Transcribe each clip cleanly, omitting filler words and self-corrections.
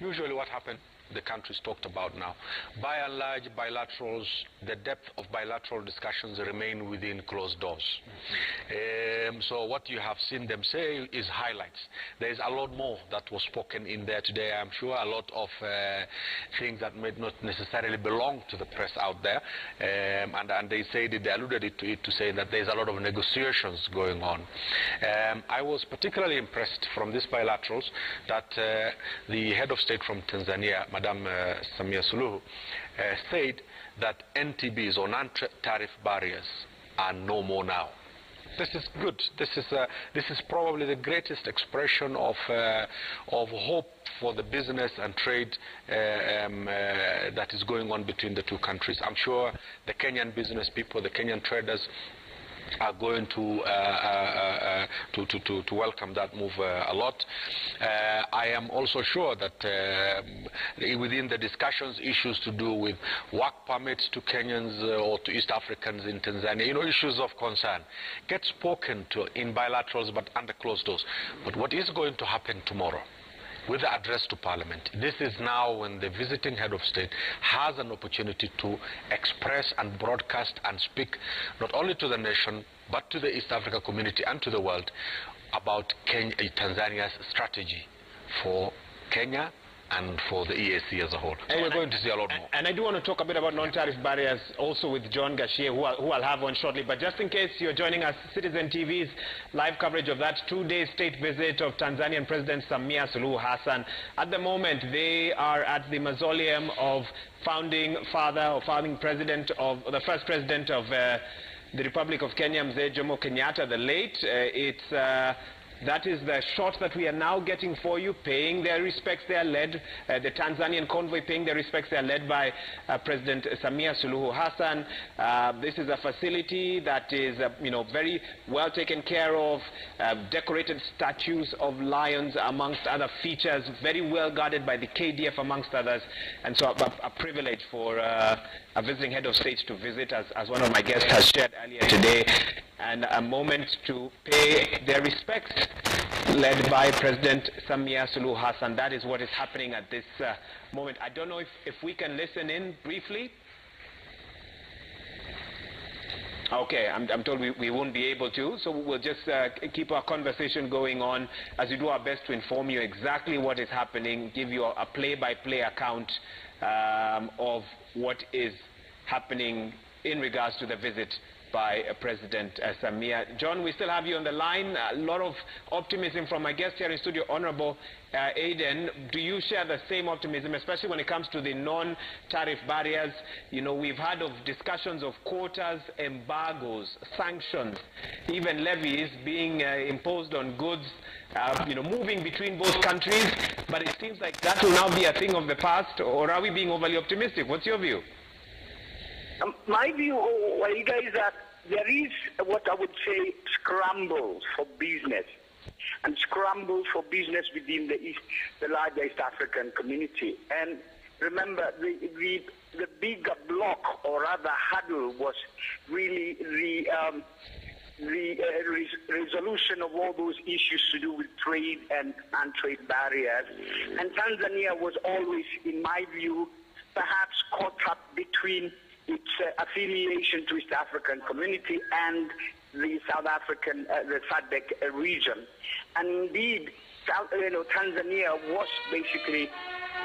Usually what happens, the countries talked about now. By and large, bilaterals, the depth of bilateral discussions remain within closed doors. So what you have seen them say is highlights. There is a lot more that was spoken in there today, I'm sure, a lot of things that may not necessarily belong to the press out there. And they said it, they alluded to it to say that there's a lot of negotiations going on. I was particularly impressed from these bilaterals that the head of state from Tanzania, Madam Samia Suluhu, said that NTBs, or non-tariff barriers, are no more now. This is good. This is probably the greatest expression of hope for the business and trade that is going on between the two countries. I'm sure the Kenyan business people, the Kenyan traders, are going to welcome that move a lot. I am also sure that within the discussions, issues to do with work permits to Kenyans or to East Africans in Tanzania, issues of concern, get spoken to in bilaterals but under closed doors. But what is going to happen tomorrow with the address to Parliament, this is now when the visiting head of state has an opportunity to express and broadcast and speak not only to the nation but to the East Africa community and to the world about Tanzania's strategy for Kenya and for the EAC as a whole. So we're going to see a lot more. And I do want to talk a bit about non-tariff barriers also with John Gashie, who I'll have on shortly. But just in case you're joining us, Citizen TV's live coverage of that two-day state visit of Tanzanian President Samia Suluhu Hassan. At the moment, they are at the mausoleum of founding father or founding president of the first president of the Republic of Kenya, Rais Jomo Kenyatta, the late. That is the shot that we are now getting for you, paying their respects. They are led, the Tanzanian convoy paying their respects. They are led by President Samia Suluhu Hassan. This is a facility that is, very well taken care of, decorated statues of lions amongst other features, very well guarded by the KDF amongst others. And so a privilege for a visiting head of state to visit, as one of my guests has shared earlier today, and a moment to pay their respects, led by President Samia Suluhu Hassan. That is what is happening at this moment. I don't know if we can listen in briefly. Okay, I'm told we won't be able to, so we'll just keep our conversation going on as we do our best to inform you exactly what is happening, give you a play-by-play account of what is happening in regards to the visit by President Samia. John, we still have you on the line. A lot of optimism from my guest here in studio, Honorable Aiden. Do you share the same optimism, especially when it comes to the non-tariff barriers? We've heard of discussions of quotas, embargoes, sanctions, even levies being imposed on goods, moving between both countries. But it seems like that will now be a thing of the past, or are we being overly optimistic? What's your view? My view, is that there is what I would say scrambles for business, and scrambles for business within the larger East African community. And remember, the bigger block, or rather hurdle, was really the resolution of all those issues to do with trade and trade barriers. And Tanzania was always, in my view, perhaps caught up between its affiliation to East African community and the South African, the SADC region. And indeed, Tanzania was basically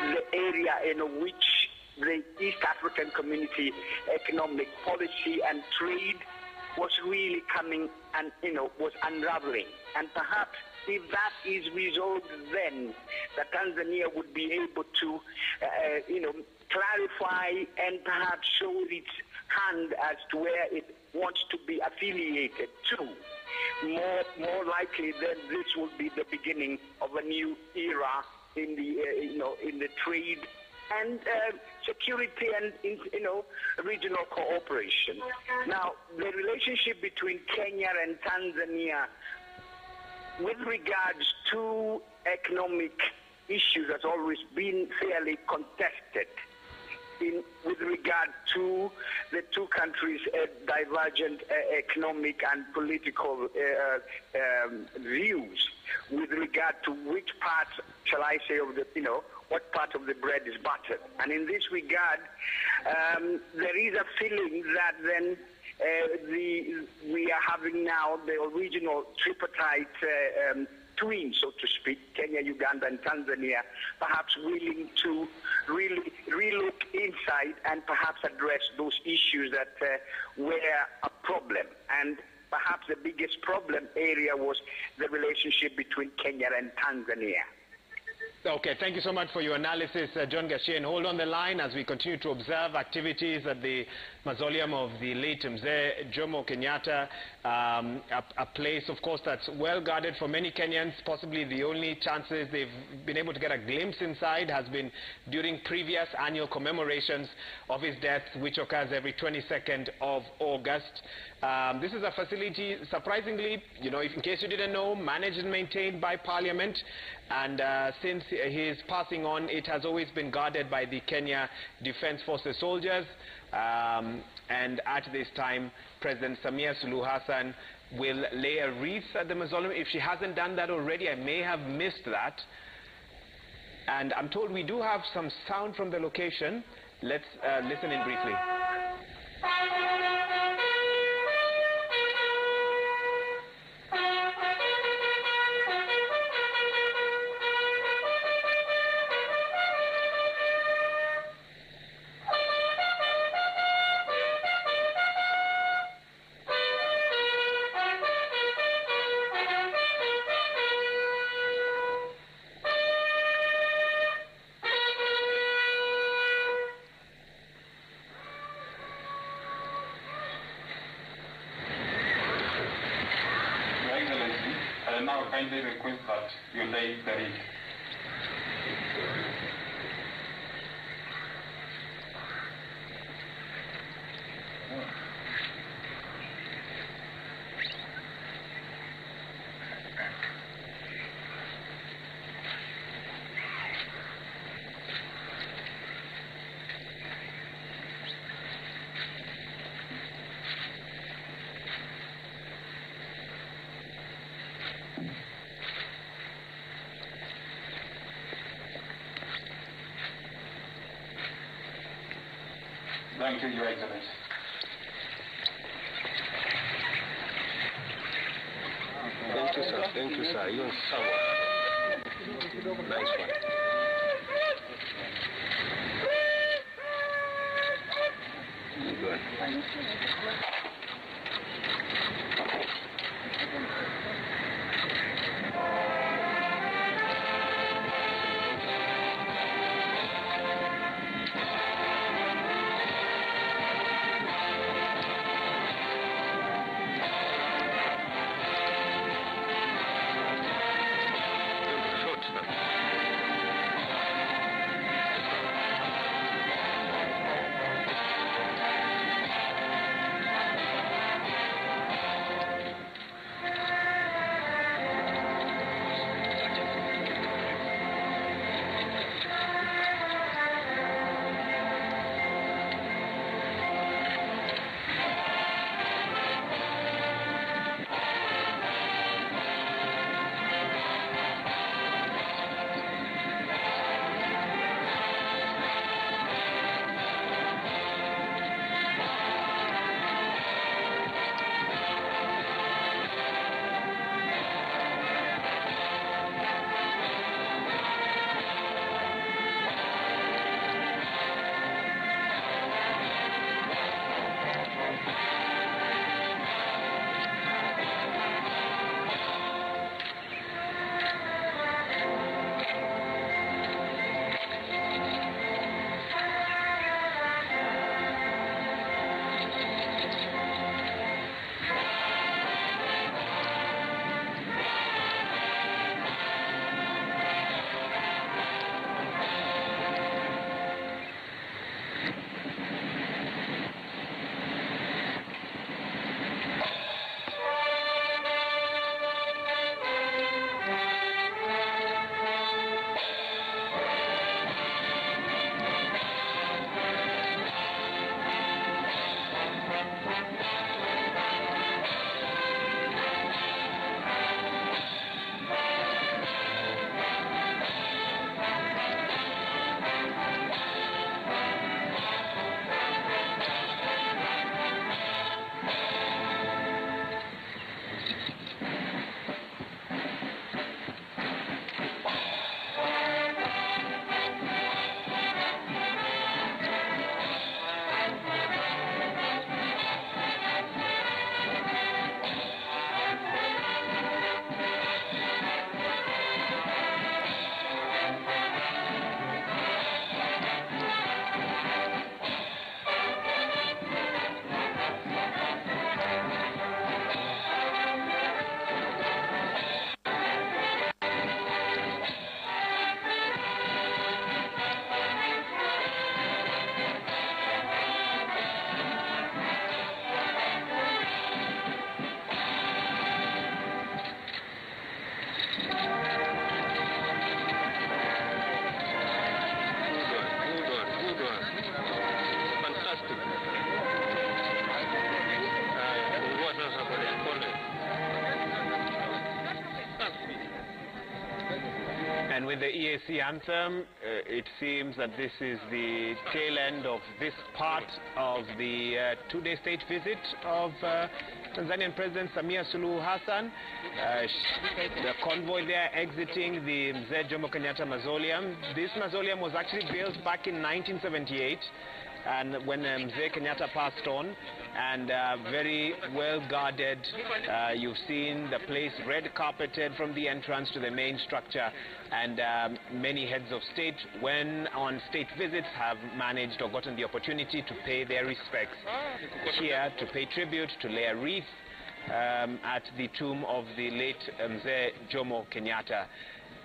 the area in which the East African community economic policy and trade was really coming and, was unraveling. And perhaps if that is resolved, then that Tanzania would be able to, clarify and perhaps show its hand as to where it wants to be affiliated to. More likely, then this will be the beginning of a new era in the in the trade and security and regional cooperation. Now, the relationship between Kenya and Tanzania, with regards to economic issues, has always been fairly contested. With regard to the two countries' divergent economic and political views, with regard to which parts, shall I say, of the what part of the bread is buttered. And in this regard, there is a feeling that then we are having now the original tripartite twin, so to speak, Kenya, Uganda, and Tanzania, perhaps willing to really relook inside and perhaps address those issues that were a problem. And perhaps the biggest problem area was the relationship between Kenya and Tanzania. Okay, thank you so much for your analysis, John Gashie. And hold on the line as we continue to observe activities at the mausoleum of the late Mzee Jomo Kenyatta, a place, of course, that's well guarded for many Kenyans. Possibly the only chances they've been able to get a glimpse inside has been during previous annual commemorations of his death, which occurs every 22nd of August. This is a facility, surprisingly, in case you didn't know, managed and maintained by Parliament. And since his passing on, it has always been guarded by the Kenya Defense Forces soldiers. And at this time, President Samia Suluhu Hassan will lay a wreath at the mausoleum. If she hasn't done that already, I may have missed that. And I'm told we do have some sound from the location. Let's listen in briefly. I now kindly request that you lay the wreath. Thank you, Your Excellency. Thank you, sir. Thank you, sir. You're someone. Nice one. Good. with the EAC anthem, it seems that this is the tail end of this part of the two-day state visit of Tanzanian President Samia Suluhu Hassan. The convoy there exiting the Rais Jomo Kenyatta mausoleum. This mausoleum was actually built back in 1978. And when Rais Kenyatta passed on, and very well guarded. You've seen the place red carpeted from the entrance to the main structure, and many heads of state, when on state visits, have managed or gotten the opportunity to pay their respects here, to pay tribute, to lay a wreath at the tomb of the late Rais Jomo Kenyatta.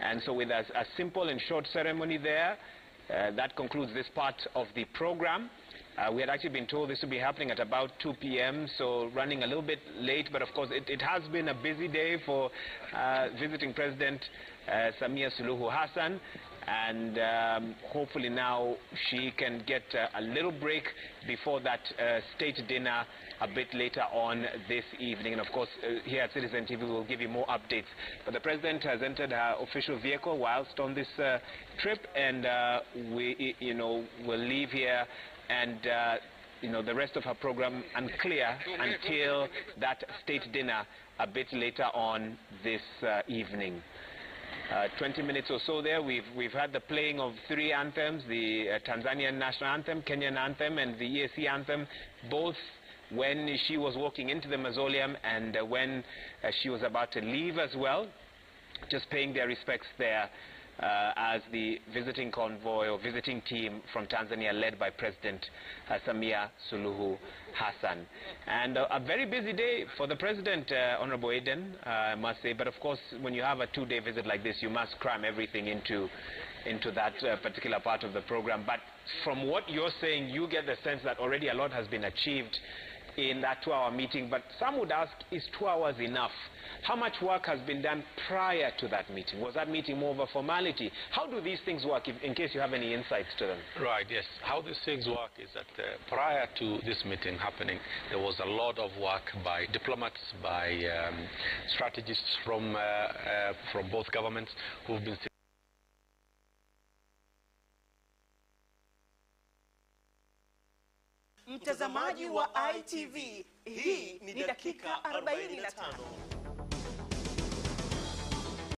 And so with a simple and short ceremony there, that concludes this part of the program. We had actually been told this would be happening at about 2 p.m., so running a little bit late, but of course it has been a busy day for visiting President Samia Suluhu Hassan, and hopefully now she can get a little break before that state dinner a bit later on this evening. And of course, here at Citizen TV we'll give you more updates. But the President has entered her official vehicle whilst on this trip, and we, will leave here, and the rest of her program unclear until that state dinner a bit later on this evening. 20 minutes or so there, we've had the playing of three anthems, the Tanzanian national anthem, Kenyan anthem, and the EAC anthem, both when she was walking into the mausoleum and when she was about to leave as well, just paying their respects there as the visiting convoy or visiting team from Tanzania led by President Samia Suluhu Hassan. And a very busy day for the President, Honorable Aiden, I must say. But of course, when you have a two-day visit like this, you must cram everything into that particular part of the program. But from what you're saying, you get the sense that already a lot has been achieved in that 2-hour meeting. But some would ask, is 2 hours enough? How much work has been done prior to that meeting? Was that meeting more of a formality? How do these things work, in case you have any insights to them? Right, yes. How these things work is that prior to this meeting happening, there was a lot of work by diplomats, by strategists from both governments who've been Mtazamaji wa ITV, hii ni dakika 45.